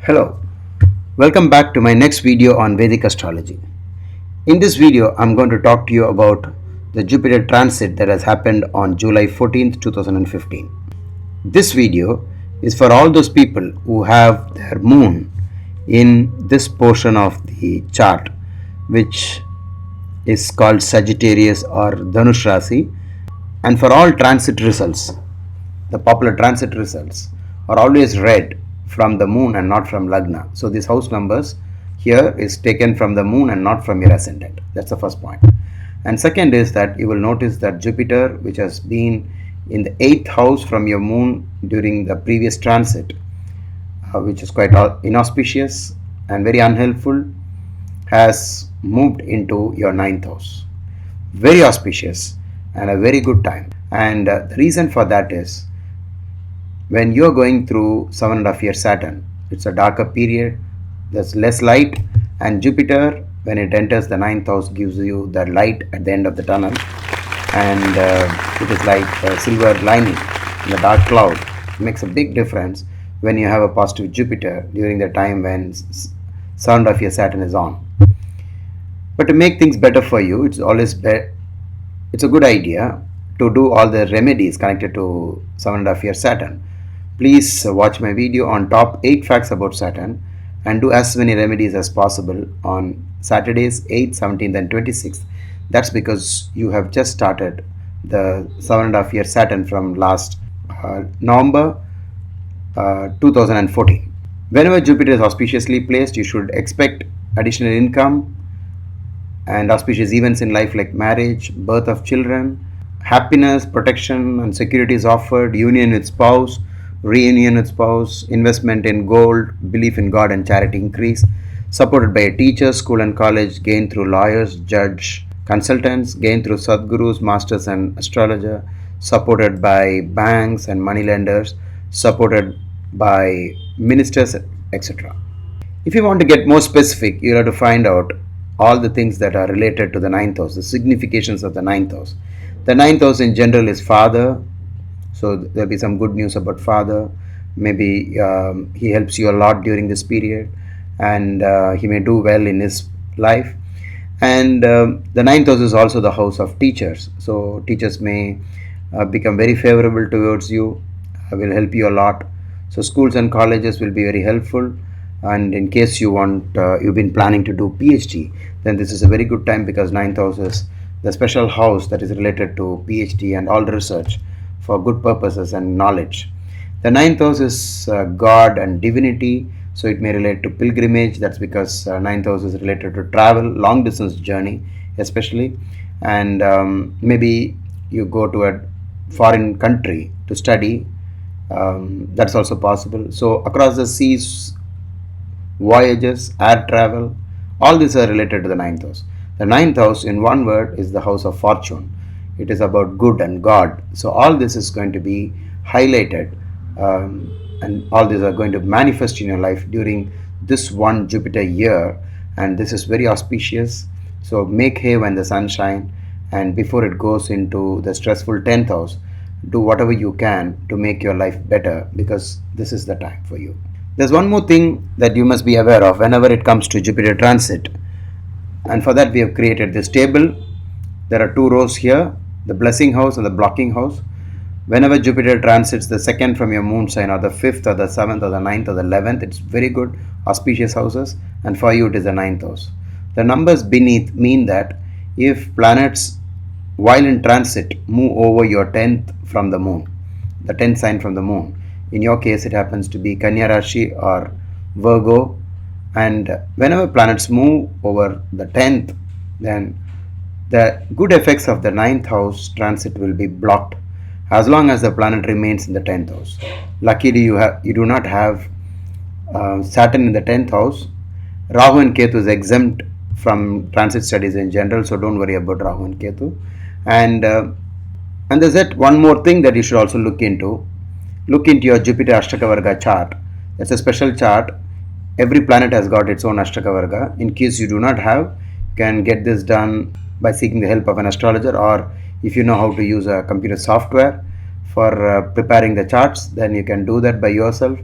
Hello, welcome back to my next video on Vedic astrology. In this video, I'm going to talk to you about the Jupiter transit that has happened on July 14th, 2015. This video is for all those people who have their moon in this portion of the chart, which is called Sagittarius or Dhanus Rasi, and for all transit results. The popular transit results are always read from the moon and not from Lagna. So these house numbers here is taken from the moon and not from your ascendant. That's the first point. And second is that you will notice that Jupiter, which has been in the 8th house from your moon during the previous transit, which is quite inauspicious and very unhelpful, has moved into your 9th house. Very auspicious and a very good time. And the reason for that is when you're going through 7.5 year Saturn, it's a darker period, there's less light, and Jupiter, when it enters the 9th house, gives you the light at the end of the tunnel, and it is like a silver lining in the dark cloud. It makes a big difference when you have a positive Jupiter during the time when 7.5 year Saturn is on. But to make things better for you, it's a good idea to do all the remedies connected to 7.5 year Saturn. Please watch my video on top 8 facts about Saturn and do as many remedies as possible on Saturdays 8th, 17th and 26th. That's because you have just started the 7.5 year Saturn from last November 2014. Whenever Jupiter is auspiciously placed, you should expect additional income and auspicious events in life like marriage, birth of children, happiness, protection and security is offered, union with spouse, reunion with spouse, investment in gold, belief in God and charity increase, supported by a teacher, school and college, gain through lawyers, judge, consultants, gain through Sadgurus, masters and astrologer, supported by banks and money lenders, supported by ministers, etc. If you want to get more specific, you have to find out all the things that are related to the 9th house, the significations of the 9th house. The 9th house in general is father, so there'll be some good news about father. Maybe he helps you a lot during this period, and he may do well in his life. And the 9th house is also the house of teachers, so teachers may become very favorable towards you, will help you a lot. So schools and colleges will be very helpful, and in case you've been planning to do PhD, then this is a very good time, because 9th house is the special house that is related to PhD and all research for good purposes and knowledge. The 9th house is God and divinity, so it may relate to pilgrimage. That's because 9th house is related to travel, long distance journey especially, and maybe you go to a foreign country to study. That's also possible. So across the seas, voyages, air travel, all these are related to the 9th house. The 9th house, in one word, is the house of fortune. It is about good and God. So all this is going to be highlighted, and all these are going to manifest in your life during this one Jupiter year, and this is very auspicious. So make hay when the sun shines, and before it goes into the stressful 10th house, do whatever you can to make your life better, because this is the time for you. There's one more thing that you must be aware of whenever it comes to Jupiter transit, and for that we have created this table. There are 2 rows here, the blessing house and the blocking house. Whenever Jupiter transits the 2nd from your moon sign, or the 5th or the 7th or the 9th or the 11th, it's very good, auspicious houses, and for you it is the 9th house. The numbers beneath mean that if planets while in transit move over your 10th from the moon, the 10th sign from the moon, in your case it happens to be Kanya Rashi or Virgo, and whenever planets move over the 10th, then the good effects of the 9th house transit will be blocked as long as the planet remains in the 10th house. Luckily you do not have Saturn in the 10th house. Rahu and Ketu is exempt from transit studies in general, so don't worry about Rahu and Ketu. And there's that one more thing that you should also look into. Look into your Jupiter Ashtakavarga chart. That's a special chart. Every planet has got its own Ashtakvarga. In case you do not have, you can get this done by seeking the help of an astrologer, or if you know how to use a computer software for preparing the charts, then you can do that by yourself.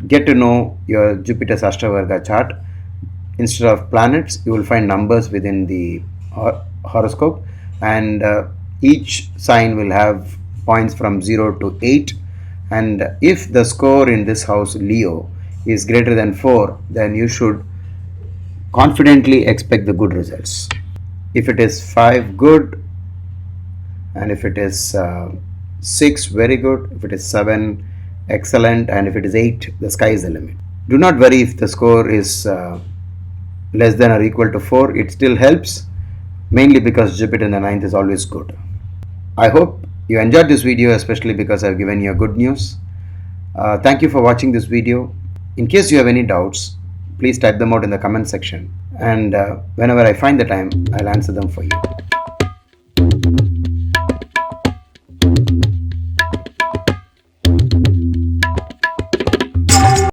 get to know your Jupiter's Ashtakvarga chart. Instead of planets, you will find numbers within the horoscope, and each sign will have points from 0 to 8. And if the score in this house, Leo, is greater than 4, then you should confidently expect the good results. If it is 5, good, and if it is 6, very good, if it is 7, excellent, and if it is 8, the sky is the limit. Do not worry if the score is less than or equal to 4, it still helps, mainly because Jupiter in the ninth is always good. I hope you enjoyed this video, especially because I've given you good news. Thank you for watching this video. In case you have any doubts, please type them out in the comment section, and whenever I find the time, I'll answer them for you.